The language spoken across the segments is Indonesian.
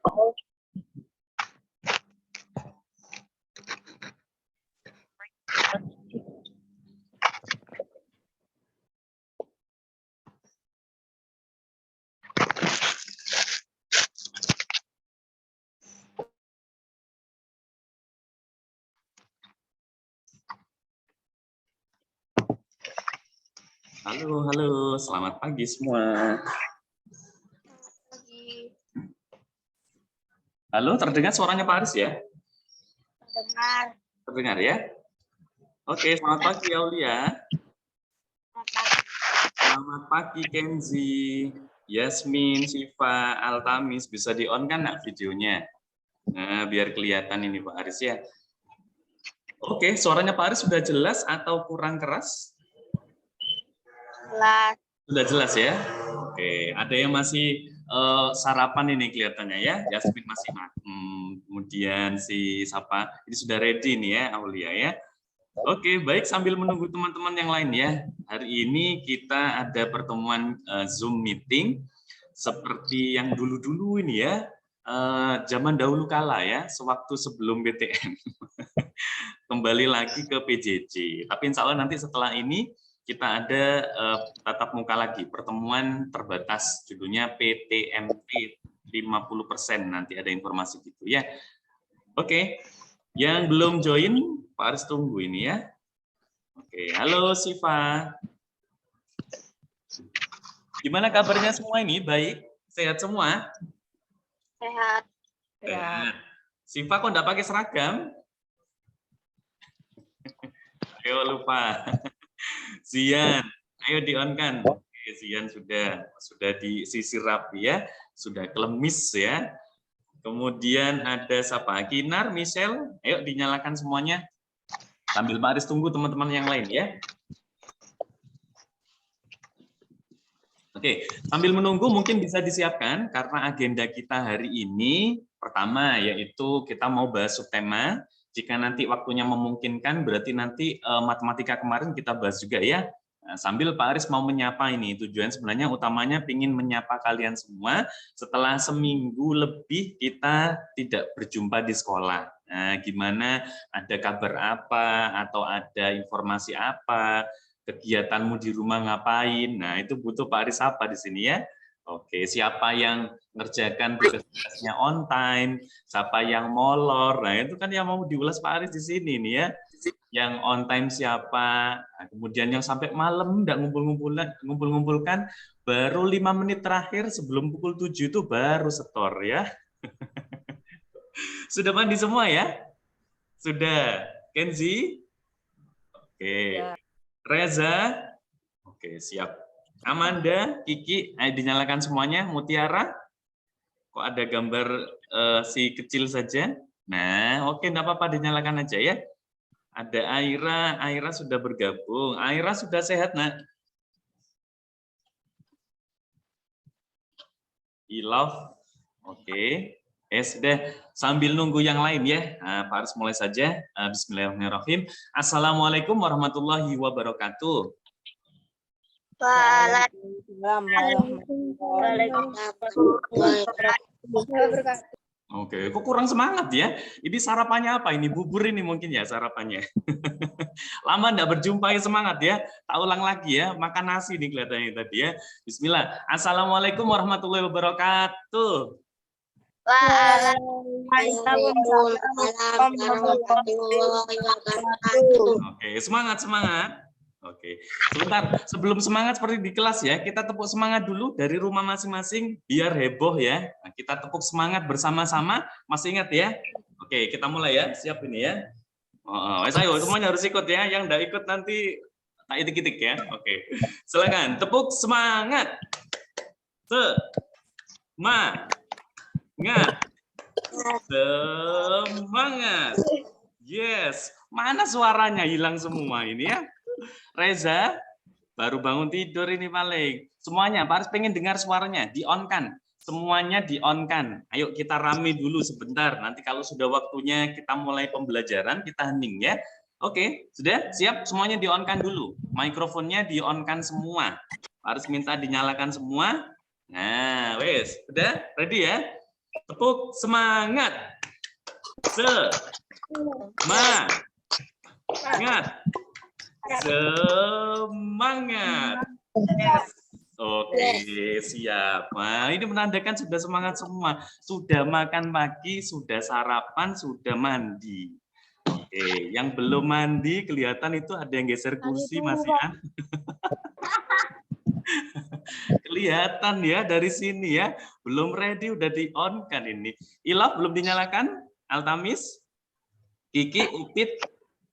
Halo, selamat pagi semua. Halo, terdengar suaranya Pak Aris ya? Dengar. Terdengar ya? Oke, selamat pagi Aulia. Selamat pagi Kenzi, Yasmin, Siva, Altamis. Bisa di-on kan nggak videonya? Nah, biar kelihatan ini Pak Aris ya. Oke, suaranya Pak Aris sudah jelas atau kurang keras? Jelas. Sudah jelas ya? Oke, ada yang masih sarapan ini kelihatannya ya. Yasmin masih makan. Kemudian si siapa? Ini sudah ready nih ya, Aulia ya. Oke, baik, sambil menunggu teman-teman yang lain ya. Hari ini kita ada pertemuan Zoom meeting seperti yang dulu-dulu ini ya. Zaman dahulu kala ya, sewaktu sebelum BTN. Kembali lagi ke PJJ. Tapi insya Allah nanti setelah ini kita ada tatap muka lagi, pertemuan terbatas, judulnya PTMT 50%, nanti ada informasi gitu ya. Oke, yang belum join, Pak Aris tunggu ini ya. Oke, halo Siva. Gimana kabarnya semua ini? Baik? Sehat semua? Sehat. Sehat. Siva kok enggak pakai seragam? Ayo lupa. Zian, ayo di-on-kan. Oke, Zian sudah disisir rapi ya, sudah kelemis ya. Kemudian ada siapa? Kinar, Michelle, ayo dinyalakan semuanya. Sambil Pak Aris tunggu teman-teman yang lain ya. Oke, sambil menunggu mungkin bisa disiapkan karena agenda kita hari ini pertama yaitu kita mau bahas subtema. Jika nanti waktunya memungkinkan, berarti nanti matematika kemarin kita bahas juga ya. Nah, sambil Pak Aris mau menyapa ini, tujuan sebenarnya utamanya ingin menyapa kalian semua setelah seminggu lebih kita tidak berjumpa di sekolah. Nah, gimana, ada kabar apa, atau ada informasi apa, kegiatanmu di rumah ngapain, nah itu butuh Pak Aris apa di sini ya. Oke, siapa yang ngerjakan tugas-tugasnya on time, siapa yang molor, nah itu kan yang mau diulas Pak Aris di sini nih ya. Yang on time siapa, nah, kemudian yang sampai malam nggak ngumpul-ngumpulkan, baru 5 menit terakhir sebelum pukul 7 itu baru setor ya. Sudah mandi semua ya? Sudah. Kenzi? Oke. Reza? Oke, siap. Amanda, Kiki, ayo dinyalakan semuanya. Mutiara, kok ada gambar si kecil saja? Nah, oke, enggak apa-apa, dinyalakan aja ya. Ada Aira, Aira sudah bergabung. Aira sudah sehat, nak? I-love, oke. Sudah, sambil nunggu yang lain ya. Nah, Pak Aris mulai saja. Bismillahirrahmanirrahim. Assalamualaikum warahmatullahi wabarakatuh. Oke, kok kurang semangat ya? Ini sarapannya apa? Ini bubur ini mungkin ya sarapannya. Lama enggak berjumpa ya, semangat ya. Tak ulang lagi ya, makan nasi nih kelihatannya tadi ya. Bismillah. Assalamualaikum warahmatullahi wabarakatuh. Oke, semangat. Oke, sebentar sebelum semangat seperti di kelas ya, kita tepuk semangat dulu dari rumah masing-masing biar heboh ya. Nah, kita tepuk semangat bersama-sama, masih ingat ya? Oke, kita mulai ya, siap ini ya. Ayo semuanya harus ikut ya, yang enggak ikut nanti tak itik-itik ya. Oke, silakan tepuk semangat. Semangat. Yes, mana suaranya hilang semua ini ya? Reza, baru bangun tidur ini paling. Semuanya, Pak Aris pengen dengar suaranya, di-on-kan. Semuanya di-on-kan. Ayo kita rame dulu sebentar. Nanti kalau sudah waktunya kita mulai pembelajaran, kita hening ya. Oke, sudah siap? Semuanya di-on-kan dulu. Mikrofonnya di-on-kan semua. Pak Aris minta dinyalakan semua. Nah, wes, udah ready ya? Tepuk semangat. Semangat. Semangat. Yes. Oke, siap. Nah, ini menandakan sudah semangat semua. Sudah makan pagi, sudah sarapan, sudah mandi. Oke, yang belum mandi kelihatan itu ada yang geser kursi masih ya. Kelihatan ya dari sini ya. Belum ready udah di-on kan ini. Ilaf belum dinyalakan? Altamis? Kiki, Upit,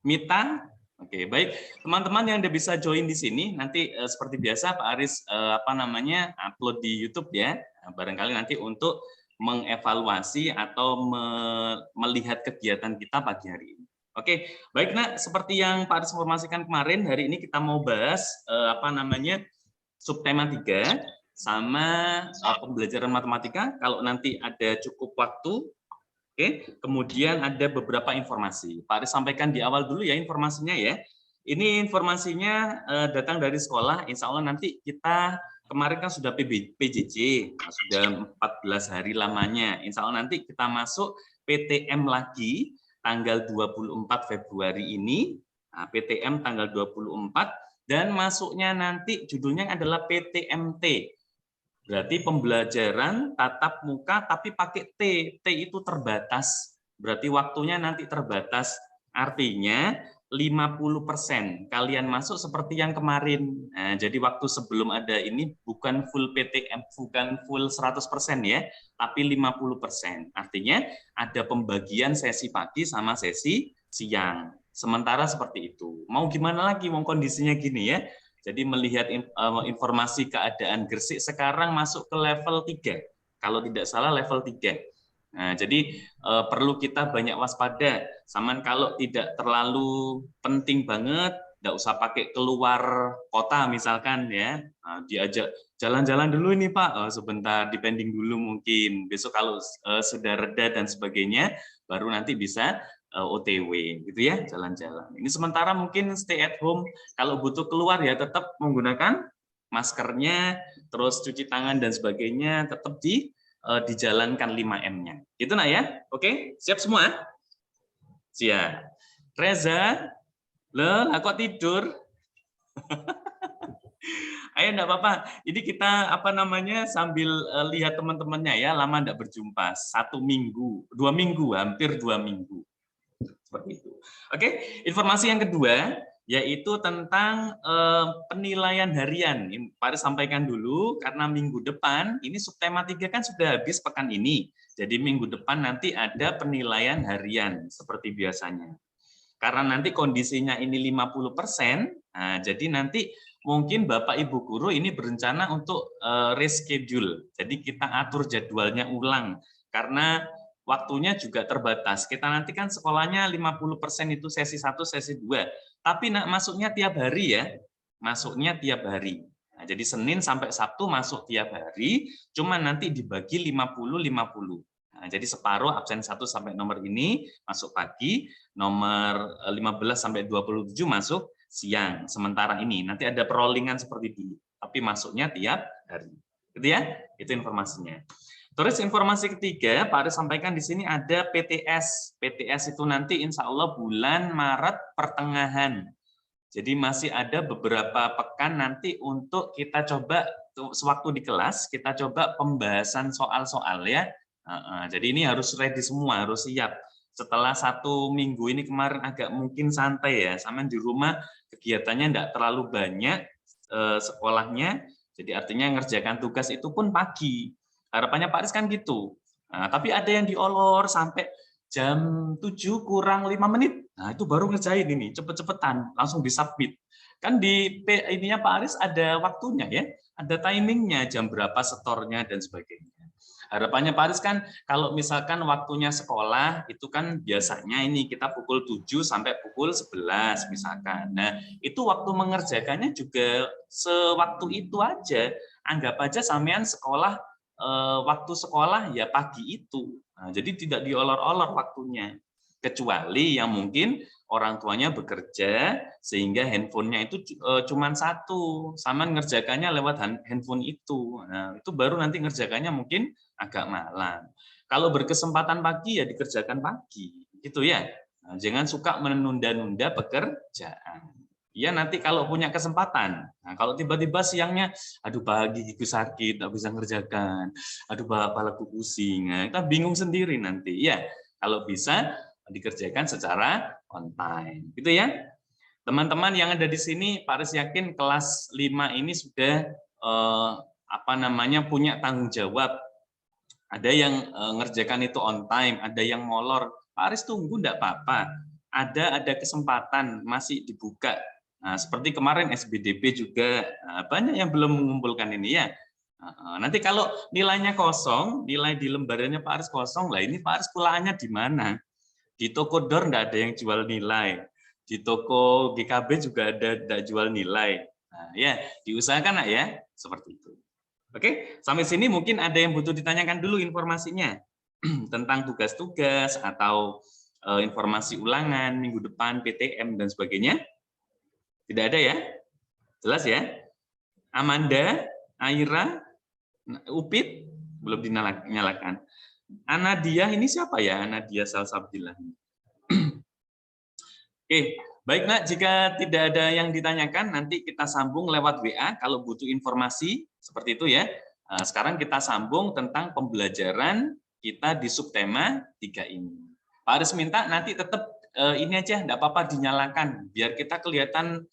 Mita? Oke, baik. Teman-teman yang udah bisa join di sini, nanti seperti biasa Pak Aris upload di YouTube ya. Nah, barangkali nanti untuk mengevaluasi atau melihat kegiatan kita pagi hari ini. Oke, baik Nak, seperti yang Pak Aris informasikan kemarin, hari ini kita mau bahas subtema 3 sama pembelajaran matematika. Kalau nanti ada cukup waktu, oke, kemudian ada beberapa informasi. Pak Aris sampaikan di awal dulu ya informasinya ya. Ini informasinya datang dari sekolah. Insya Allah nanti kita kemarin kan sudah PJJ, sudah 14 hari lamanya. Insya Allah nanti kita masuk PTM lagi tanggal 24 Februari ini. Nah, PTM tanggal 24 dan masuknya nanti judulnya adalah PTMT. Berarti pembelajaran tatap muka tapi pakai T. T itu terbatas. Berarti waktunya nanti terbatas. Artinya 50% kalian masuk seperti yang kemarin. Nah, jadi waktu sebelum ada ini bukan full PTM, bukan full 100% ya, tapi 50%. Artinya ada pembagian sesi pagi sama sesi siang. Sementara seperti itu. Mau gimana lagi, mau kondisinya gini ya. Jadi melihat informasi keadaan Gresik sekarang masuk ke level 3. Kalau tidak salah level 3. Nah, jadi perlu kita banyak waspada. Saman kalau tidak terlalu penting banget, tidak usah pakai keluar kota misalkan ya. Nah, diajak jalan-jalan dulu ini Pak, sebentar dipending dulu mungkin. Besok kalau sudah reda dan sebagainya, baru nanti bisa OTW gitu ya, jalan-jalan. Ini sementara mungkin stay at home, kalau butuh keluar ya tetap menggunakan maskernya, terus cuci tangan dan sebagainya tetap dijalankan 5M-nya. Gitu nah ya. Oke, siap semua? Siap. Reza, kok tidur? Ayo enggak apa-apa. Ini kita sambil lihat teman-temannya ya, lama enggak berjumpa. 1 minggu, 2 minggu, hampir 2 minggu. Seperti itu. Oke, informasi yang kedua yaitu tentang penilaian harian. Pak Aris sampaikan dulu karena minggu depan ini subtema 3 kan sudah habis pekan ini. Jadi minggu depan nanti ada penilaian harian seperti biasanya. Karena nanti kondisinya ini 50%, nah jadi nanti mungkin Bapak Ibu guru ini berencana untuk reschedule. Jadi kita atur jadwalnya ulang karena waktunya juga terbatas. Kita nanti kan sekolahnya 50% itu sesi 1, sesi 2. Tapi masuknya tiap hari ya. Masuknya tiap hari. Nah, jadi Senin sampai Sabtu masuk tiap hari, cuma nanti dibagi 50-50. Nah, jadi separuh absen 1 sampai nomor ini masuk pagi, nomor 15 sampai 27 masuk siang. Sementara ini nanti ada perollingan seperti dulu, tapi masuknya tiap hari. Gitu ya? Itu informasinya. Terus informasi ketiga, Pak Aris sampaikan di sini ada PTS. PTS itu nanti insya Allah bulan Maret pertengahan. Jadi masih ada beberapa pekan nanti untuk kita coba, sewaktu di kelas, kita coba pembahasan soal-soal ya. Jadi ini harus ready semua, harus siap. Setelah 1 minggu ini kemarin agak mungkin santai ya, sama di rumah kegiatannya enggak terlalu banyak sekolahnya. Jadi artinya ngerjakan tugas itu pun pagi. Harapannya Pak Aris kan gitu. Nah, tapi ada yang diolor sampai jam 7 kurang 5 menit. Nah, itu baru ngerjain ini, cepet-cepetan, langsung disubmit. Kan di ininya Pak Aris ada waktunya ya, ada timingnya, jam berapa setornya dan sebagainya. Harapannya Pak Aris kan kalau misalkan waktunya sekolah itu kan biasanya ini kita pukul 7 sampai pukul 11 misalkan. Nah, itu waktu mengerjakannya juga sewaktu itu aja. Anggap aja sampean sekolah waktu sekolah ya pagi itu. Nah, jadi tidak diolor-olor waktunya. Kecuali yang mungkin orang tuanya bekerja sehingga handphonenya itu cuma satu, sama ngerjakannya lewat handphone itu. Nah, itu baru nanti ngerjakannya mungkin agak malam. Kalau berkesempatan pagi ya dikerjakan pagi, gitu ya. Nah, jangan suka menunda-nunda pekerjaan. Ya nanti kalau punya kesempatan. Nah, kalau tiba-tiba siangnya, aduh pagi gigiku sakit, nggak bisa ngerjakan, aduh kepalaku pusing, nah, kita bingung sendiri nanti. Ya, kalau bisa dikerjakan secara on time, gitu ya. Teman-teman yang ada di sini, Pak Aris yakin kelas 5 ini sudah punya tanggung jawab. Ada yang ngerjakan itu on time, ada yang molor. Pak Aris tunggu enggak apa-apa. Ada kesempatan masih dibuka. Nah, seperti kemarin SBDP juga banyak yang belum mengumpulkan ini ya. Nanti kalau nilainya kosong, nilai di lembarannya Pak Aris kosong, lah ini Pak Aris pulaannya di mana? Di toko DOR nggak ada yang jual nilai. Di toko GKB juga ada nggak jual nilai. Nah, ya, diusahakan nak ya, seperti itu. Oke, sampai sini mungkin ada yang butuh ditanyakan dulu informasinya tentang tugas-tugas atau informasi ulangan minggu depan, PTM dan sebagainya. Tidak ada ya? Jelas ya? Amanda, Aira, Upit belum dinyalakan. Anadia ini siapa ya? Anadia Salsabila. Oke, baik Nak, jika tidak ada yang ditanyakan, nanti kita sambung lewat WA kalau butuh informasi seperti itu ya. Nah, sekarang kita sambung tentang pembelajaran kita di subtema 3 ini. Pak Aris minta nanti tetap ini aja, enggak apa-apa dinyalakan, biar kita kelihatan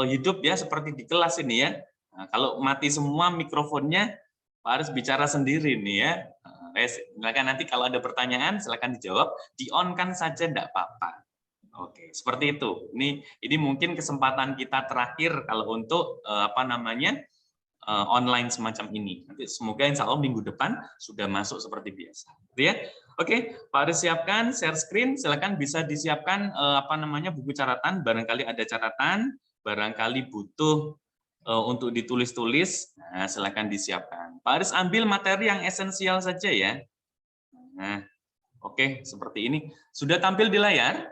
hidup ya seperti di kelas ini ya. Nah, kalau mati semua mikrofonnya, Pak Aris bicara sendiri nih ya. Silakan nanti kalau ada pertanyaan silakan dijawab, di-on-kan saja enggak apa-apa. Oke, seperti itu. Ini mungkin kesempatan kita terakhir kalau untuk online semacam ini. Nanti semoga insya Allah minggu depan sudah masuk seperti biasa. Gitu ya. Oke, Pak Aris siapkan share screen. Silakan bisa disiapkan buku catatan. Barangkali ada catatan, barangkali butuh untuk ditulis-tulis. Nah, silakan disiapkan. Pak Aris ambil materi yang esensial saja ya. Nah, oke, seperti ini. Sudah tampil di layar?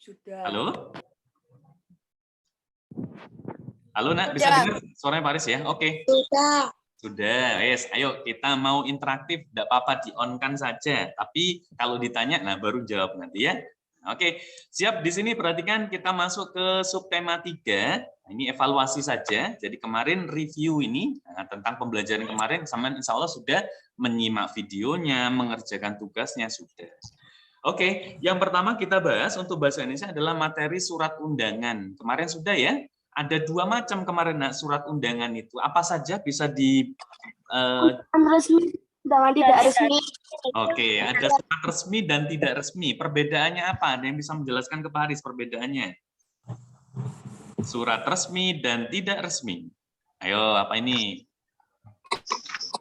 Sudah. Halo? Halo Nak, bisa dengar suaranya Pak Aris ya? Oke. Sudah. Sudah, yes. Ayo kita mau interaktif, tidak apa-apa di-on-kan saja. Tapi kalau ditanya, nah baru jawab nanti ya. Oke, siap. Di sini perhatikan kita masuk ke subtema 3. Ini evaluasi saja. Jadi kemarin review ini tentang pembelajaran kemarin, sama insya Allah sudah menyimak videonya, mengerjakan tugasnya sudah. Oke, yang pertama kita bahas untuk bahasa Indonesia adalah materi surat undangan. Kemarin sudah ya, ada 2 macam kemarin surat undangan itu. Apa saja bisa di resmi, undangan tidak resmi. Oke, ada surat resmi dan tidak resmi. Perbedaannya apa? Ada yang bisa menjelaskan ke Pak Haris perbedaannya? Surat resmi dan tidak resmi. Ayo, apa ini?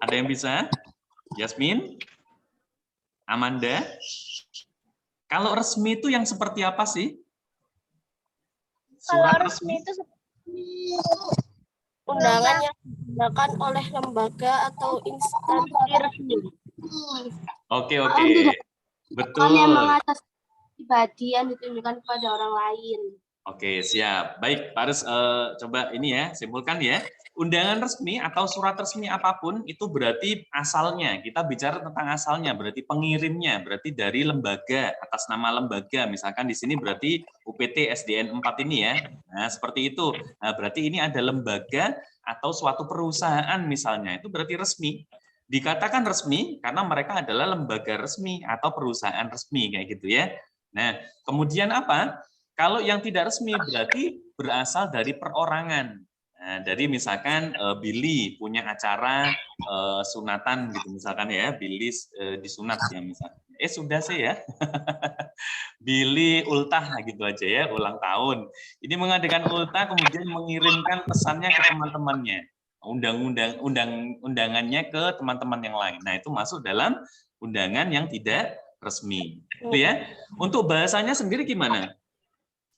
Ada yang bisa? Yasmin? Amanda? Kalau resmi itu yang seperti apa sih? Kalau resmi itu seperti undangan yang digunakan oleh lembaga atau instansi resmi. Oke. Betul. Yang mengatas pribadi yang ditunjukkan kepada orang lain. Oke, siap. Baik, Pak Aris, coba ini ya, simpulkan ya. Undangan resmi atau surat resmi apapun itu berarti asalnya, kita bicara tentang asalnya, berarti pengirimnya, berarti dari lembaga, atas nama lembaga, misalkan di sini berarti UPT SDN 4 ini ya. Nah, seperti itu. Nah, berarti ini ada lembaga atau suatu perusahaan misalnya, itu berarti resmi. Dikatakan resmi karena mereka adalah lembaga resmi atau perusahaan resmi kayak gitu ya. Nah, kemudian apa? Kalau yang tidak resmi berarti berasal dari perorangan. Nah, dari misalkan Billy punya acara sunatan gitu misalkan ya, Billy disunat ya misalkan. Sudah sih ya. Billy ultah gitu aja ya, ulang tahun. Ini mengadakan ultah kemudian mengirimkan pesannya ke teman-temannya. Undangannya ke teman-teman yang lain. Nah, itu masuk dalam undangan yang tidak resmi. Itu ya. Untuk bahasanya sendiri gimana?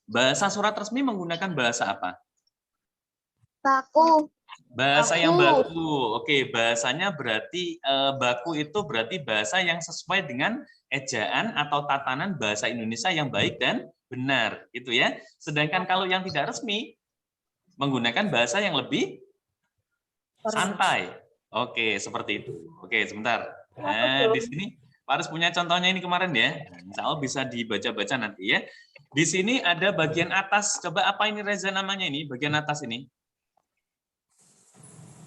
Bahasa surat resmi menggunakan bahasa apa? Baku. Bahasa yang Baku. baku. Oke, bahasanya berarti baku itu berarti bahasa yang sesuai dengan ejaan atau tatanan bahasa Indonesia yang baik dan benar, gitu ya. Sedangkan kalau yang tidak resmi menggunakan bahasa yang lebih santai. Oke, seperti itu. Oke, sebentar. Nah, di sini Pak Aris punya contohnya ini kemarin ya. Insya Allah bisa dibaca-baca nanti ya. Di sini ada bagian atas. Coba apa ini Reza namanya ini? Bagian atas ini.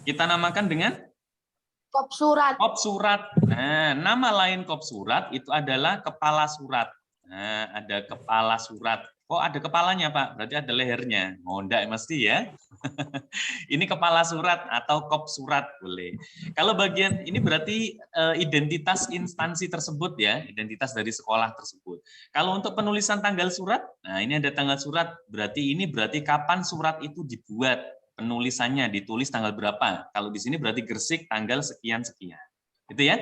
Kita namakan dengan Kop surat. kop surat. Nah, nama lain kop surat itu adalah kepala surat. Nah, ada kepala surat. Oh, ada kepalanya, Pak. Berarti ada lehernya. Oh, enggak mesti ya. Ini kepala surat atau kop surat boleh. Kalau bagian ini berarti identitas instansi tersebut ya, identitas dari sekolah tersebut. Kalau untuk penulisan tanggal surat, nah ini ada tanggal surat. Berarti ini berarti kapan surat itu dibuat. Penulisannya ditulis tanggal berapa. Kalau di sini berarti Gresik tanggal sekian-sekian. Gitu ya.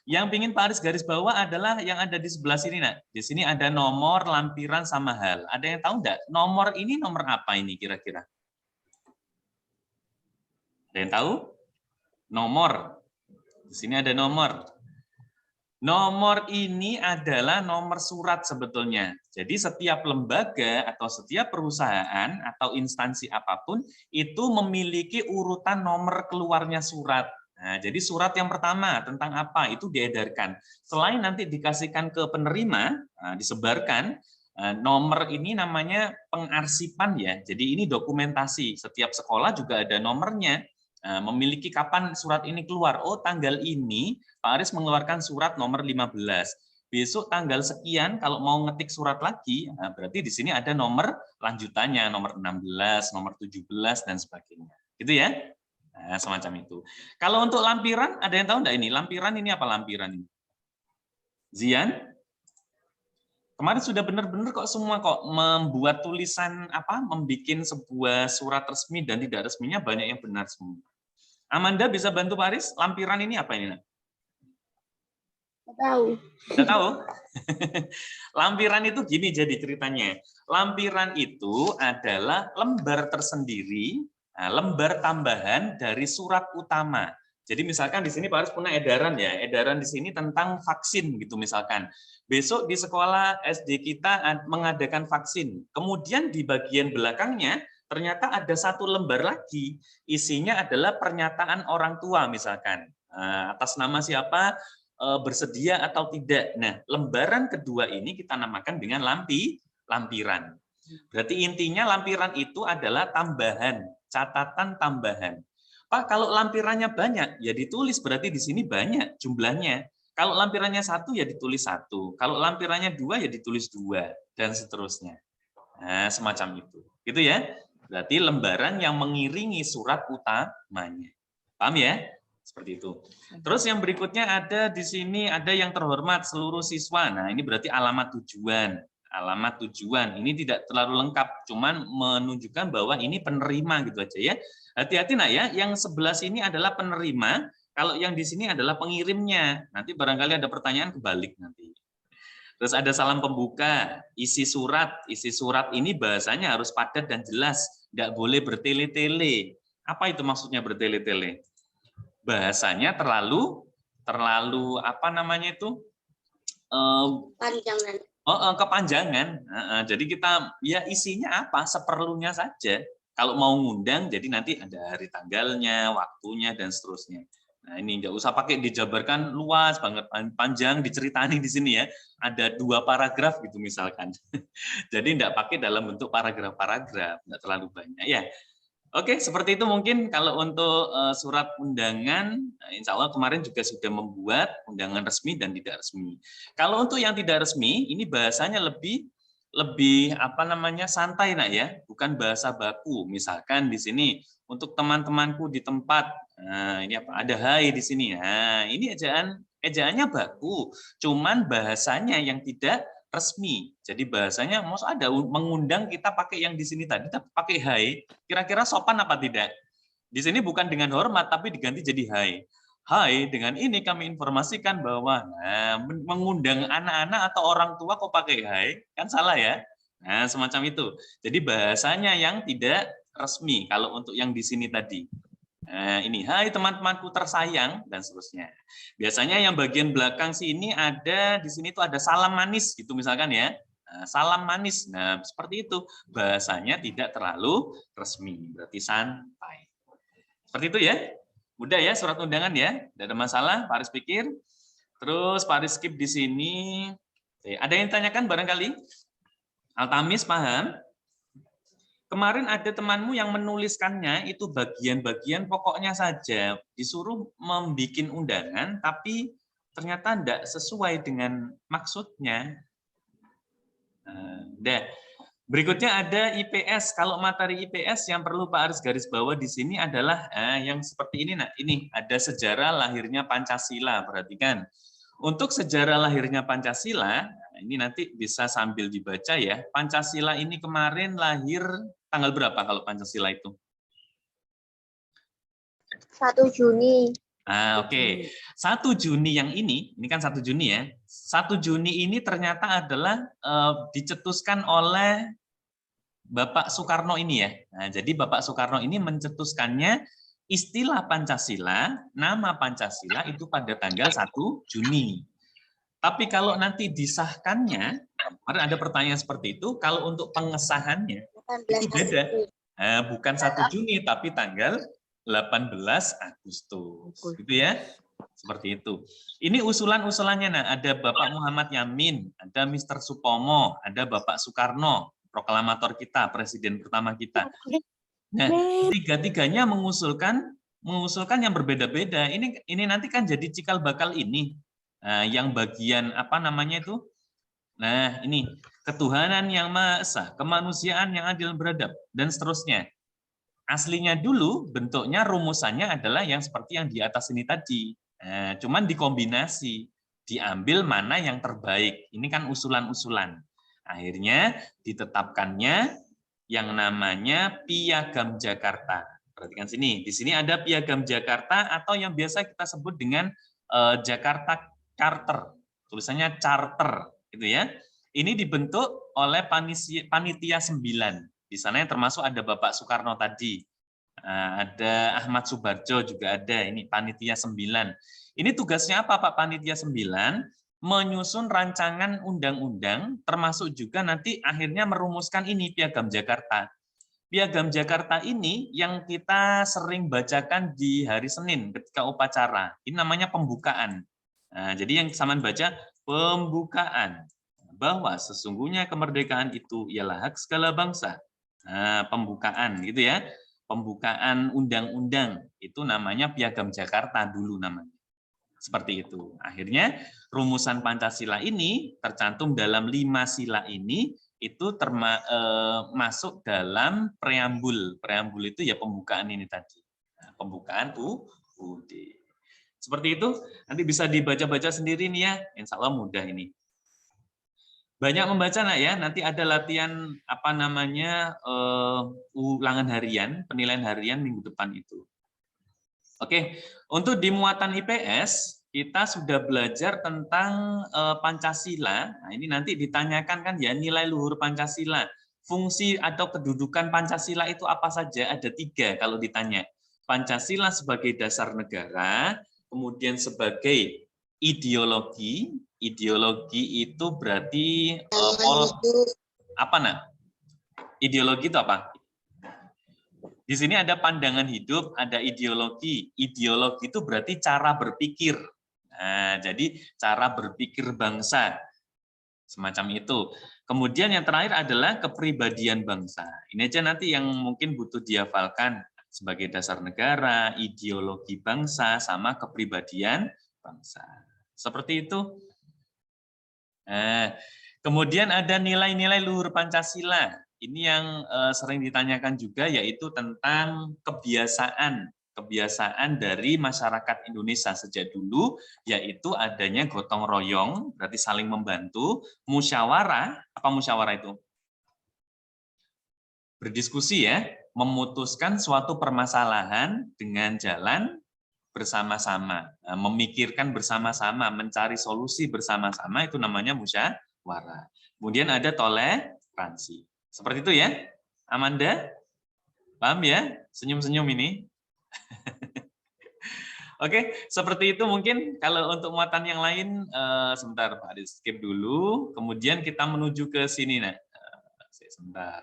Yang ingin Pak Aris garis bawah adalah yang ada di sebelah sini, nak. Di sini ada nomor, lampiran, sama hal. Ada yang tahu enggak? Nomor ini nomor apa ini kira-kira? Ada yang tahu? Nomor. Di sini ada nomor. Nomor ini adalah nomor surat sebetulnya. Jadi setiap lembaga atau setiap perusahaan atau instansi apapun itu memiliki urutan nomor keluarnya surat. Nah, jadi surat yang pertama tentang apa itu diedarkan. Selain nanti dikasihkan ke penerima, disebarkan, nomor ini namanya pengarsipan ya. Jadi ini dokumentasi. Setiap sekolah juga ada nomornya. Memiliki kapan surat ini keluar. Oh, tanggal ini Pak Aris mengeluarkan surat nomor 15. Besok tanggal sekian kalau mau ngetik surat lagi, berarti di sini ada nomor lanjutannya, nomor 16, nomor 17 dan sebagainya. Gitu ya. Nah, semacam itu. Kalau untuk lampiran, ada yang tahu enggak ini? Lampiran ini apa lampiran ini? Zian? Kemarin sudah benar-benar kok semua kok membuat tulisan apa, membuat sebuah surat resmi dan tidak resminya banyak yang benar semua. Amanda bisa bantu Pak Aris? Lampiran ini apa ini? Tahu. Tidak tahu? Lampiran itu gini jadi ceritanya. Lampiran itu adalah lembar tersendiri, lembar tambahan dari surat utama. Jadi misalkan di sini Pak Aris punya edaran ya, edaran di sini tentang vaksin gitu misalkan. Besok di sekolah SD kita mengadakan vaksin. Kemudian di bagian belakangnya ternyata ada satu lembar lagi, isinya adalah pernyataan orang tua misalkan. Atas nama siapa, bersedia atau tidak. Nah, lembaran kedua ini kita namakan dengan lampiran. Berarti intinya lampiran itu adalah tambahan, catatan tambahan. Pak, kalau lampirannya banyak, ya ditulis berarti di sini banyak jumlahnya. Kalau lampirannya satu, ya ditulis satu. Kalau lampirannya dua, ya ditulis dua, dan seterusnya. Nah, semacam itu. Gitu ya. Berarti lembaran yang mengiringi surat utamanya. Paham ya? Seperti itu. Terus yang berikutnya ada di sini, ada yang terhormat seluruh siswa. Nah, ini berarti alamat tujuan. Alamat tujuan. Ini tidak terlalu lengkap, cuman menunjukkan bahwa ini penerima gitu aja ya. Hati-hati nak ya, yang sebelah sini adalah penerima, kalau yang di sini adalah pengirimnya. Nanti barangkali ada pertanyaan kebalik nanti. Terus ada salam pembuka, isi surat. Isi surat ini bahasanya harus padat dan jelas, nggak boleh bertele-tele. Apa itu maksudnya bertele-tele? Bahasanya terlalu apa namanya itu? Panjangan. Kepanjangan. Jadi kita ya isinya apa? Seperlunya saja. Kalau mau ngundang, jadi nanti ada hari tanggalnya, waktunya, dan seterusnya. Nah, ini nggak usah pakai dijabarkan luas banget, panjang diceritani di sini ya. Ada 2 paragraf gitu misalkan. Jadi nggak pakai dalam bentuk paragraf-paragraf, nggak terlalu banyak. Ya, oke, seperti itu mungkin kalau untuk surat undangan, insya Allah kemarin juga sudah membuat undangan resmi dan tidak resmi. Kalau untuk yang tidak resmi, ini bahasanya lebih apa namanya santai nak ya, bukan bahasa baku. Misalkan di sini untuk teman-temanku di tempat, nah ini apa? Ada hai di sini. Nah ini ejaannya baku, cuman bahasanya yang tidak resmi. Jadi bahasanya mau ada mengundang kita pakai yang di sini tadi, tapi pakai hai. Kira-kira sopan apa tidak? Di sini bukan dengan hormat, tapi diganti jadi hai. Hai, dengan ini kami informasikan bahwa mengundang anak-anak atau orang tua kok pakai hai, kan salah ya. Nah, semacam itu. Jadi bahasanya yang tidak resmi kalau untuk yang di sini tadi. Nah, ini, hai teman-temanku tersayang, dan seterusnya. Biasanya yang bagian belakang sini ada, di sini tuh ada salam manis, gitu misalkan ya. Nah, salam manis, nah seperti itu. Bahasanya tidak terlalu resmi, berarti santai. Seperti itu ya. Mudah ya surat undangan ya, tidak ada masalah, Pak Aris pikir. Terus Pak Aris skip di sini. Oke, ada yang ditanyakan barangkali? Altamis paham? Kemarin ada temanmu yang menuliskannya itu bagian-bagian pokoknya saja, disuruh membuat undangan, tapi ternyata tidak sesuai dengan maksudnya. Nah, berikutnya ada IPS. Kalau materi IPS yang perlu Pak Aris garis bawah di sini adalah yang seperti ini. Nah, ini ada sejarah lahirnya Pancasila. Perhatikan. Untuk sejarah lahirnya Pancasila, ini nanti bisa sambil dibaca ya. Pancasila ini kemarin lahir tanggal berapa kalau Pancasila itu? 1 Juni. Oke. 1 Juni yang ini kan 1 Juni ya. 1 Juni ini ternyata adalah dicetuskan oleh Bapak Soekarno ini ya. Nah, jadi Bapak Soekarno ini mencetuskannya istilah Pancasila, nama Pancasila itu pada tanggal 1 Juni. Tapi kalau nanti disahkannya, kemarin ada pertanyaan seperti itu, kalau untuk pengesahannya itu beda. Bukan 1 Juni, tapi tanggal 18 Agustus. Gitu ya. Seperti itu. Ini usulan-usulannya. Nah, ada Bapak Muhammad Yamin, ada Mr. Supomo, ada Bapak Soekarno, proklamator kita, presiden pertama kita. Nah, tiga-tiganya mengusulkan yang berbeda-beda. Ini nanti kan jadi cikal bakal ini. Nah, yang bagian apa namanya itu? Nah, ini ketuhanan yang Maha Esa, kemanusiaan yang adil beradab, dan seterusnya. Aslinya dulu bentuknya rumusannya adalah yang seperti yang di atas ini tadi. Nah, cuman dikombinasi, diambil mana yang terbaik. Ini kan usulan-usulan. Akhirnya ditetapkannya yang namanya Piagam Jakarta. Perhatikan sini, di sini ada Piagam Jakarta atau yang biasa kita sebut dengan Jakarta Charter, tulisannya Charter, gitu ya. Ini dibentuk oleh panitia 9. Di sana yang termasuk ada Bapak Soekarno tadi, ada Ahmad Subarjo juga ada. Ini panitia 9. Ini tugasnya apa Pak panitia 9? Menyusun rancangan undang-undang, termasuk juga nanti akhirnya merumuskan ini Piagam Jakarta. Piagam Jakarta ini yang kita sering bacakan di hari Senin ketika upacara. Ini namanya pembukaan. Nah, jadi yang saman baca pembukaan, bahwa sesungguhnya kemerdekaan itu ialah hak segala bangsa. Nah, pembukaan gitu ya. Pembukaan undang-undang itu namanya Piagam Jakarta dulu namanya. Seperti itu. Akhirnya rumusan Pancasila ini tercantum dalam 5 sila ini itu masuk dalam preambul. Preambul itu ya pembukaan ini tadi. Nah, pembukaan UUD. Seperti itu. Nanti bisa dibaca-baca sendiri nih ya. Insya Allah mudah ini. Banyak membaca nak ya. Nanti ada latihan apa namanya ulangan harian, penilaian harian minggu depan itu. Oke, untuk di muatan IPS kita sudah belajar tentang Pancasila. Nah, ini nanti ditanyakan kan ya nilai luhur Pancasila. Fungsi atau kedudukan Pancasila itu apa saja? Ada 3 kalau ditanya. Pancasila sebagai dasar negara, kemudian sebagai ideologi. Ideologi itu berarti apa nah? Ideologi itu apa? Di sini ada pandangan hidup, ada ideologi. Ideologi itu berarti cara berpikir. Nah, jadi cara berpikir bangsa. Semacam itu. Kemudian yang terakhir adalah kepribadian bangsa. Ini aja nanti yang mungkin butuh dihafalkan sebagai dasar negara, ideologi bangsa, sama kepribadian bangsa. Seperti itu. Nah, kemudian ada nilai-nilai luhur Pancasila. Ini yang sering ditanyakan juga yaitu tentang kebiasaan dari masyarakat Indonesia sejak dulu, yaitu adanya gotong royong, berarti saling membantu, musyawarah, apa musyawarah itu? Berdiskusi ya, memutuskan suatu permasalahan dengan jalan bersama-sama, memikirkan bersama-sama, mencari solusi bersama-sama, itu namanya musyawarah. Kemudian ada toleransi. Seperti itu ya, Amanda? Paham ya? Senyum-senyum ini. Oke, seperti itu mungkin. Kalau untuk muatan yang lain, sebentar Pak, di skip dulu. Kemudian kita menuju ke sini. Nah, sebentar.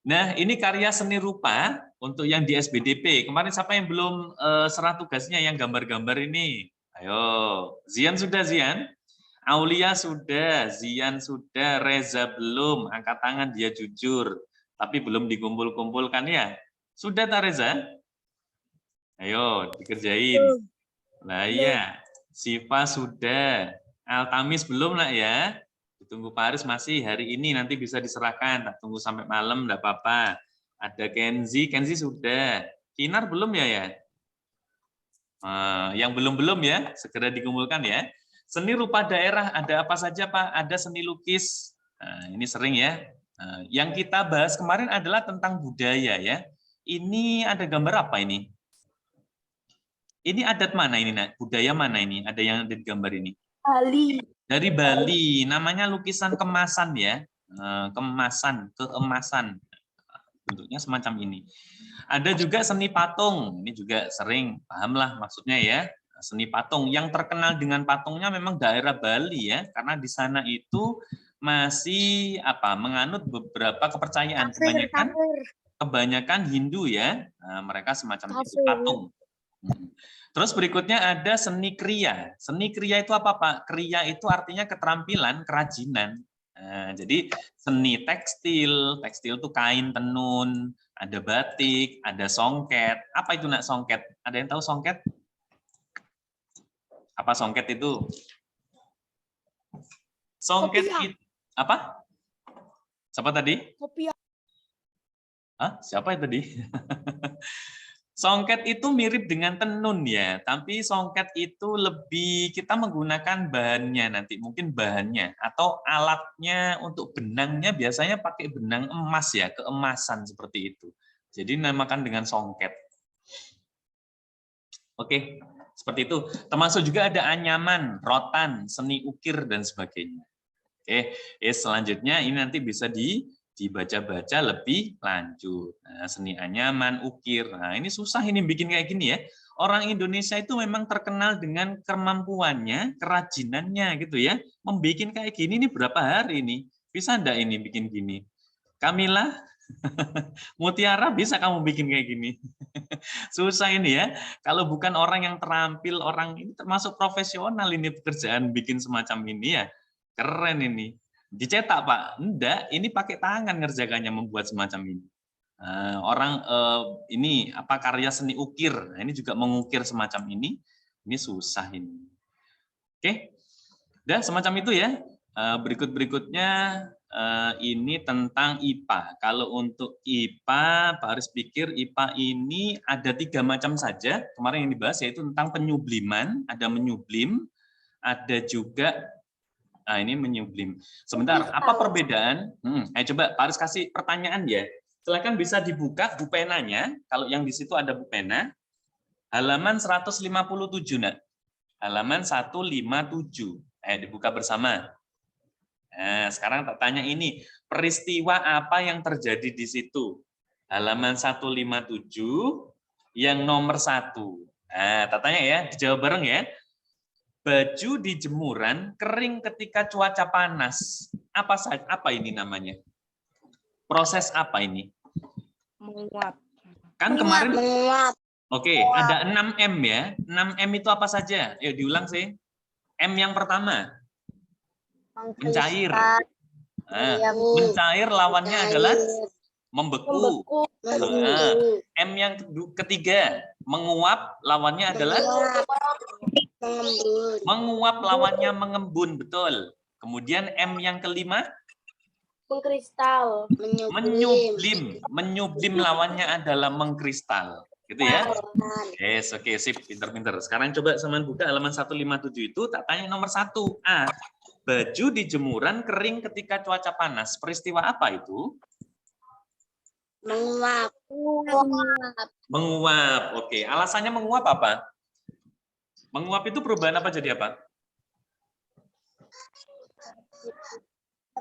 Nah, ini karya seni rupa untuk yang di SBDP. Kemarin siapa yang belum serah tugasnya yang gambar-gambar ini? Ayo, Zian sudah, Zian? Aulia sudah, Zian sudah, Reza belum. Angkat tangan, dia jujur. Tapi belum dikumpul-kumpulkan ya? Sudah tak Reza? Ayo, dikerjain. Nah iya, Siva sudah. Altamis belum lah ya. Ditunggu Paris masih hari ini, nanti bisa diserahkan. Tak tunggu sampai malam, enggak apa-apa. Ada Kenzi, Kenzi sudah. Kinar belum ya? Yang belum-belum ya, segera dikumpulkan ya. Seni rupa daerah ada apa saja Pak? Ada seni lukis. Nah, ini sering ya. Yang kita bahas kemarin adalah tentang budaya ya. Ini ada gambar apa ini? Ini adat mana ini, Nak? Budaya mana ini? Ada yang ada di gambar ini? Bali. Dari Bali. Namanya lukisan kemasan ya. Kemasan, keemasan. Bentuknya semacam ini. Ada juga seni patung. Ini juga sering, pahamlah maksudnya ya. Seni patung. Yang terkenal dengan patungnya memang daerah Bali ya. Karena di sana itu masih menganut beberapa kepercayaan. Kebanyakan Hindu ya. Nah, mereka semacam itu patung. Terus berikutnya ada seni kriya. Seni kriya itu apa Pak? Kriya itu artinya keterampilan, kerajinan. Nah, jadi seni tekstil, tekstil itu kain tenun, ada batik, ada songket. Apa itu Nak songket? Ada yang tahu songket? Apa songket itu? Songket itu apa? Siapa tadi? Kopiah. Siapa itu tadi? Songket itu mirip dengan tenun ya, tapi songket itu lebih kita menggunakan bahannya nanti, mungkin bahannya atau alatnya untuk benangnya biasanya pakai benang emas ya, keemasan seperti itu. Jadi namakan dengan songket. Oke, seperti itu. Termasuk juga ada anyaman, rotan, seni ukir dan sebagainya. Oke, selanjutnya ini nanti bisa dibaca-baca lebih lanjut. Nah, seni anyaman, ukir. Nah, ini susah ini bikin kayak gini ya. Orang Indonesia itu memang terkenal dengan kemampuannya, kerajinannya gitu ya. Membikin kayak gini ini berapa hari ini? Bisa enggak ini bikin gini? Kamila, Mutiara bisa kamu bikin kayak gini? Susah ini ya. Kalau bukan orang yang terampil, orang ini termasuk profesional ini pekerjaan bikin semacam ini ya. Keren ini. Dicetak Pak? Enggak, ini pakai tangan ngerjakannya membuat semacam ini. Orang ini karya seni ukir. Nah, ini juga mengukir semacam ini. Ini susah ini. Oke, udah semacam itu ya. Berikut-berikutnya ini tentang IPA. Kalau untuk IPA, Pak Haris pikir IPA ini ada 3 macam saja. Kemarin yang dibahas yaitu tentang penyubliman, ada menyublim, ada juga ini menyublim. Sebentar, apa perbedaan? Ayo coba Pak Haris kasih pertanyaan ya. Silakan bisa dibuka bu penanya. Kalau yang di situ ada bu pena. Halaman 157, Nak. Halaman 157. Ayo dibuka bersama. Nah, sekarang tak tanya ini, peristiwa apa yang terjadi di situ? Halaman 157 yang nomor 1. Nah, tak tanya ya, dijawab bareng ya. Baju di jemuran kering ketika cuaca panas. Apa ini namanya? Proses apa ini? Menguap. Kan kemarin Menguap. Oke, ada 6M ya. 6M itu apa saja? Yuk diulang sih. M yang pertama. Mencair. Mencair lawannya adalah membeku. M yang ketiga. Menguap lawannya adalah menguap lawannya mengembun, betul. Kemudian M yang kelima, Mengkristal. menyublim. Menyublim lawannya adalah mengkristal. Gitu ya. Yes, oke, sip, pinter-pinter. Sekarang coba Saman buka halaman 157 itu, tak tanya nomor 1A. Baju di jemuran kering ketika cuaca panas. Peristiwa apa itu? Menguap. Menguap. Oke, alasannya menguap apa? Menguap itu perubahan apa jadi apa?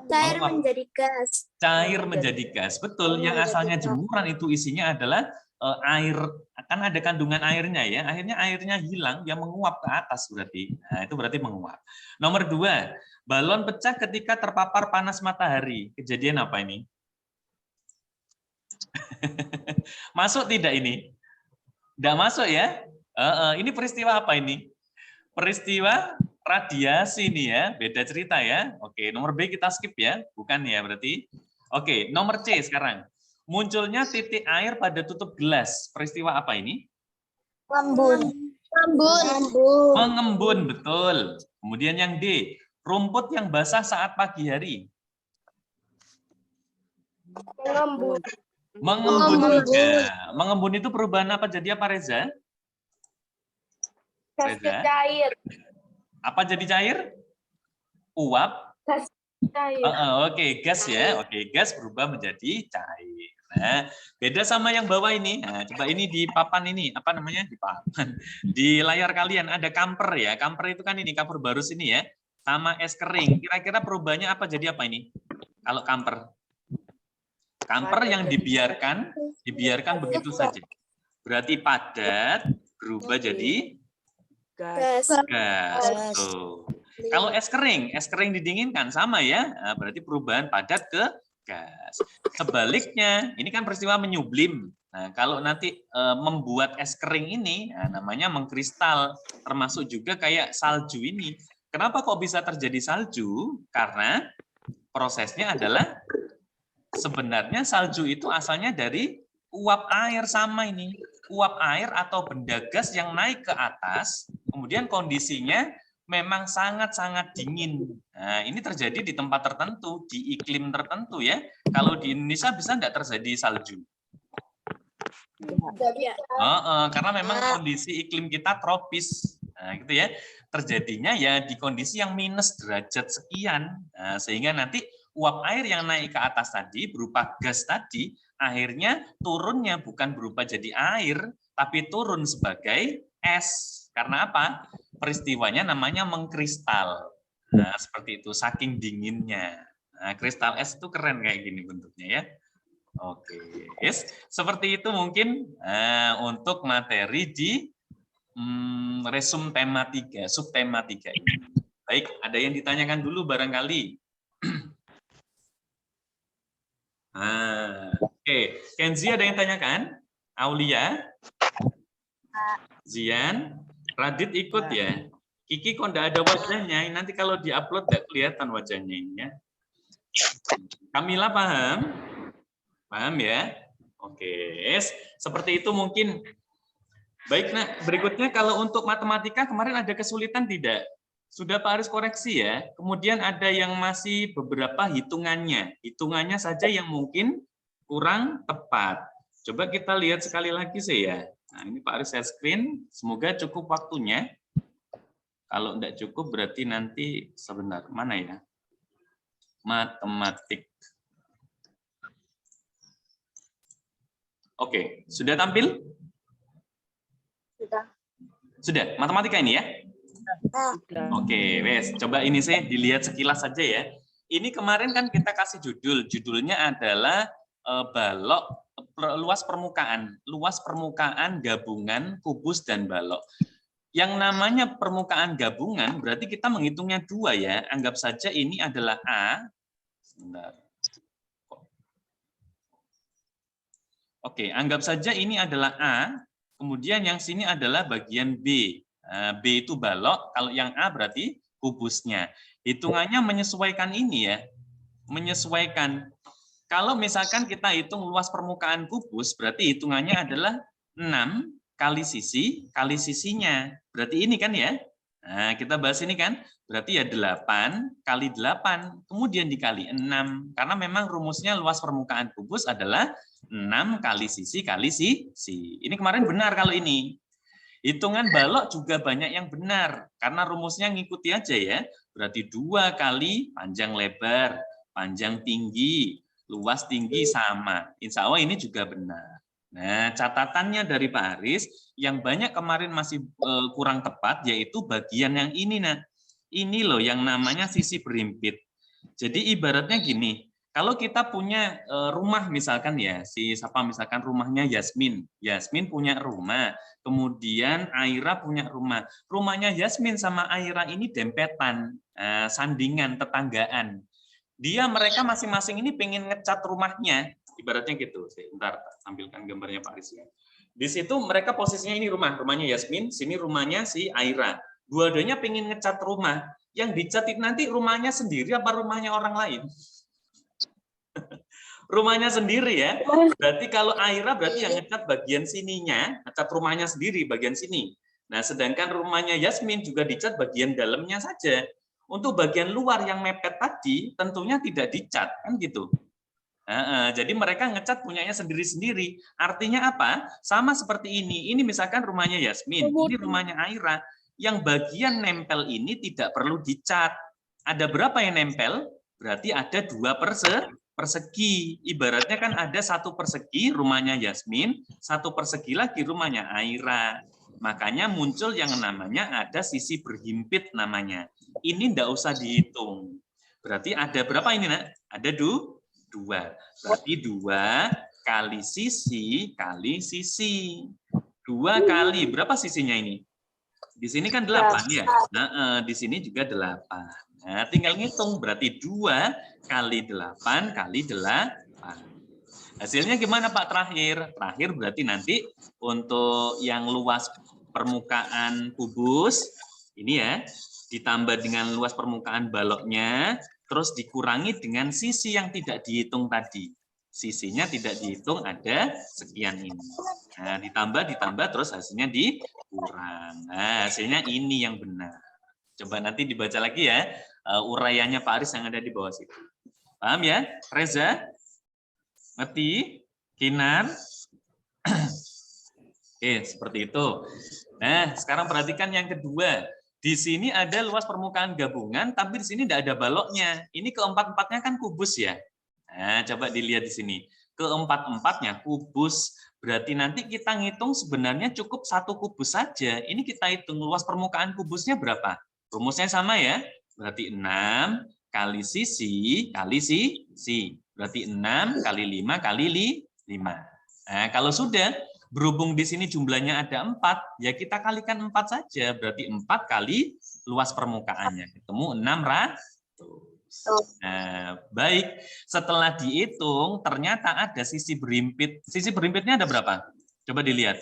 Cair Menguap. menjadi gas. Cair menjadi gas. Betul, yang asalnya jemuran itu isinya adalah air, kan ada kandungan airnya ya, akhirnya airnya hilang, yang menguap ke atas berarti. Nah, itu berarti menguap. Nomor 2, balon pecah ketika terpapar panas matahari. Kejadian apa ini? Masuk tidak ini? Tidak masuk ya? Ini peristiwa apa ini? Peristiwa radiasi nih ya, beda cerita ya. Oke, nomor B kita skip ya, bukan ya berarti. Oke, nomor C sekarang. Munculnya titik air pada tutup gelas. Peristiwa apa ini? Mengembun, betul. Kemudian yang D, rumput yang basah saat pagi hari. Mengembun juga. Mengembun itu perubahan apa jadi apa, Reza? Reza? Cair. Apa jadi cair? Uap? Cair. Oke, gas ya. Oke, gas berubah menjadi cair. Nah, beda sama yang bawah ini. Nah, coba ini di papan ini, apa namanya? Di papan. Di layar kalian ada kamper ya. Kamper itu kan ini, kamper barus ini ya. Sama es kering. Kira-kira perubahannya apa jadi apa ini? Kalau kamper? Kamper yang dibiarkan begitu saja. Berarti padat berubah jadi Gas. gas. Tuh. Kalau es kering didinginkan sama ya. Nah, berarti perubahan padat ke gas. Sebaliknya, ini kan peristiwa menyublim. Nah, kalau nanti membuat es kering ini, namanya mengkristal, termasuk juga kayak salju ini. Kenapa kok bisa terjadi salju? Karena prosesnya adalah sebenarnya salju itu asalnya dari uap air sama ini. Uap air atau benda gas yang naik ke atas, kemudian kondisinya memang sangat-sangat dingin. Nah, ini terjadi di tempat tertentu, di iklim tertentu ya. Kalau di Indonesia bisa nggak terjadi salju? Karena memang kondisi iklim kita tropis. Nah, gitu ya. Terjadinya ya di kondisi yang minus derajat sekian. Nah, sehingga nanti uap air yang naik ke atas tadi berupa gas tadi, akhirnya turunnya bukan berupa jadi air, tapi turun sebagai es. Karena apa? Peristiwanya namanya mengkristal. Nah, seperti itu, saking dinginnya. Nah, kristal es itu keren kayak gini bentuknya ya. Oke, yes. Seperti itu mungkin untuk materi di resum tema 3, subtema 3 ini. Baik, ada yang ditanyakan dulu barangkali. Oke. Kenzi ada yang tanyakan? Aulia? Zian? Radit ikut ya? Kiki kok enggak ada wajahnya, nanti kalau diupload enggak kelihatan wajahnya ini ya. Kamila paham? Paham ya? Oke, seperti itu mungkin. Baik, nah berikutnya kalau untuk matematika kemarin ada kesulitan tidak? Sudah Pak Aris koreksi ya. Kemudian ada yang masih beberapa hitungannya. Hitungannya saja yang mungkin kurang tepat. Coba kita lihat sekali lagi sih ya. Nah, ini Pak Aris share screen. Semoga cukup waktunya. Kalau tidak cukup berarti nanti sebentar. Mana ya? Matematik. Oke, sudah tampil? Sudah. Matematika ini ya? Oke, wes. Coba ini saya dilihat sekilas saja ya. Ini kemarin kan kita kasih judul. Judulnya adalah balok luas permukaan gabungan kubus dan balok. Yang namanya permukaan gabungan berarti kita menghitungnya dua ya. Anggap saja ini adalah A. Sebentar. Oke, anggap saja ini adalah A. Kemudian yang sini adalah bagian B. B itu balok, kalau yang A berarti kubusnya. Hitungannya menyesuaikan ini ya. Menyesuaikan. Kalau misalkan kita hitung luas permukaan kubus, berarti hitungannya adalah 6 kali sisinya. Berarti ini kan ya. Nah, kita bahas ini kan. Berarti ya 8 kali 8. Kemudian dikali 6. Karena memang rumusnya luas permukaan kubus adalah 6 kali sisi kali sisi. Ini kemarin benar kalau ini. Hitungan balok juga banyak yang benar. Karena rumusnya ngikuti aja ya. Berarti 2 kali panjang lebar, panjang tinggi, luas tinggi sama. Insya Allah ini juga benar. Nah, catatannya dari Pak Aris, yang banyak kemarin masih kurang tepat, yaitu bagian yang ini. Nah, ini loh yang namanya sisi berhimpit. Jadi ibaratnya gini, Kalau kita punya rumah misalkan ya, misalkan rumahnya Yasmin. Yasmin punya rumah, kemudian Aira punya rumah. Rumahnya Yasmin sama Aira ini dempetan, sandingan, tetanggaan. Mereka masing-masing ini pengen ngecat rumahnya, ibaratnya gitu. Bentar, tampilkan gambarnya Pak Aris ya. Di situ mereka posisinya ini rumahnya Yasmin, sini rumahnya si Aira. Dua-duanya pengen ngecat rumah. Yang dicat nanti rumahnya sendiri apa rumahnya orang lain? Rumahnya sendiri ya. Berarti kalau Aira berarti yang ngecat bagian sininya, ngecat rumahnya sendiri bagian sini. Nah, sedangkan rumahnya Yasmin juga dicat bagian dalamnya saja. Untuk bagian luar yang mepet tadi tentunya tidak dicat, kan gitu. Jadi mereka ngecat punyanya sendiri-sendiri. Artinya apa? Sama seperti ini. Ini misalkan rumahnya Yasmin, ini rumahnya Aira. Yang bagian nempel ini tidak perlu dicat. Ada berapa yang nempel? Berarti ada 2 persegi. Ibaratnya kan ada 1 persegi rumahnya Yasmin, 1 persegi lagi rumahnya Aira. Makanya muncul yang namanya ada sisi berhimpit namanya. Ini enggak usah dihitung. Berarti ada berapa ini, Nak? Ada 2. Berarti 2 kali sisi kali sisi. 2 kali berapa sisinya ini? Di sini kan 8 ya. Nah, di sini juga 8. Nah, tinggal ngitung berarti 2 kali 8 kali 8. Hasilnya gimana Pak terakhir? Terakhir berarti nanti untuk yang luas permukaan kubus ini ya, ditambah dengan luas permukaan baloknya, terus dikurangi dengan sisi yang tidak dihitung tadi. Sisinya tidak dihitung ada sekian ini. Nah, ditambah terus hasilnya dikurang. Nah, hasilnya ini yang benar. Coba nanti dibaca lagi ya uraiannya Pak Aris yang ada di bawah situ. Paham ya? Reza? Ngerti? Kinar? Oke, seperti itu. Nah, sekarang perhatikan yang kedua. Di sini ada luas permukaan gabungan, tapi di sini tidak ada baloknya. Ini keempat-empatnya kan kubus ya. Nah, coba dilihat di sini. Keempat-empatnya kubus, berarti nanti kita ngitung sebenarnya cukup 1 kubus saja. Ini kita hitung luas permukaan kubusnya berapa? Rumusnya sama ya. Berarti 6 kali sisi kali sisi. Berarti 6 kali 5 kali 5. Nah, kalau sudah berhubung di sini jumlahnya ada 4, ya kita kalikan 4 saja. Berarti 4 kali luas permukaannya. Ketemu 600. Nah, baik. Setelah dihitung, ternyata ada sisi berhimpit. Sisi berhimpitnya ada berapa? Coba dilihat.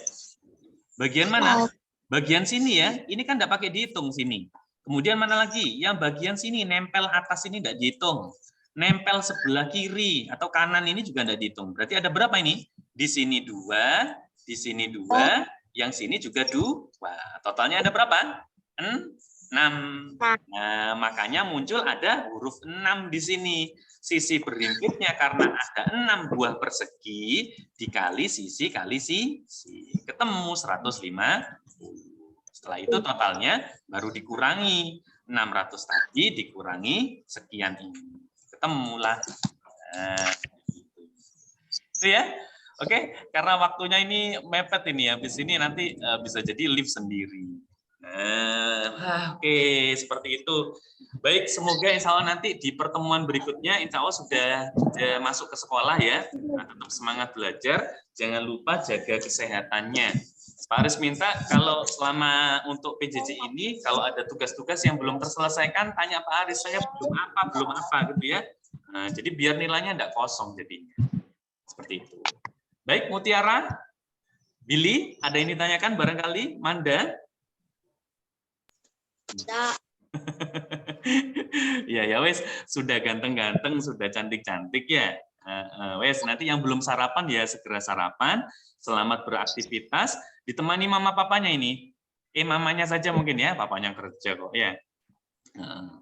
Bagian mana? Bagian sini ya. Ini kan tidak pakai dihitung sini. Kemudian mana lagi? Yang bagian sini, nempel atas ini tidak dihitung. Nempel sebelah kiri atau kanan ini juga tidak dihitung. Berarti ada berapa ini? Di sini 2, di sini 2, yang sini juga 2. Totalnya ada berapa? 6. Nah, makanya muncul ada huruf 6 di sini. Sisi berhimpitnya karena ada 6 buah persegi dikali sisi kali sisi. Ketemu 150. Setelah itu totalnya baru dikurangi. 600 tadi dikurangi sekian ini. Ketemulah. Nah, itu ya. Oke, karena waktunya ini mepet ini. Habis ini nanti bisa jadi live sendiri. Oke, seperti itu. Baik, semoga insya Allah nanti di pertemuan berikutnya insya Allah sudah masuk ke sekolah ya. Nah, tetap semangat belajar, jangan lupa jaga kesehatannya. Pak Aris minta kalau selama untuk PJJ ini, kalau ada tugas-tugas yang belum terselesaikan, tanya Pak Aris, saya belum apa gitu ya. Nah, jadi biar nilainya tidak kosong jadinya. Seperti itu. Baik, Mutiara, Billy, ada yang ditanyakan barangkali? Manda? Ya wes, sudah ganteng-ganteng, sudah cantik-cantik ya. Wes, nanti yang belum sarapan ya segera sarapan. Selamat beraktivitas. Ditemani mama papanya ini. Mamanya saja mungkin ya, papanya kerja kok ya.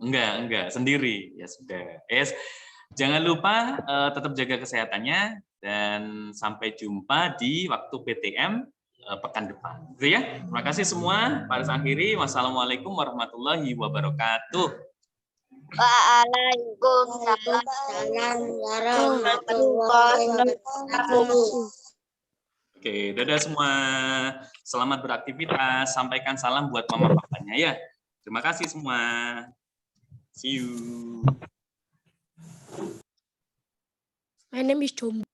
Enggak, sendiri. Ya sudah. Wes, jangan lupa tetap jaga kesehatannya dan sampai jumpa di waktu PTM pekan depan. Gitu ya. Terima kasih semua. Pak Aris akhiri. Wassalamualaikum warahmatullahi wabarakatuh. Waalaikumsalam warahmatullahi wabarakatuh. Oke, dadah semua. Selamat beraktivitas. Sampaikan salam buat mama papanya ya. Terima kasih semua. See you. My name is Jombo.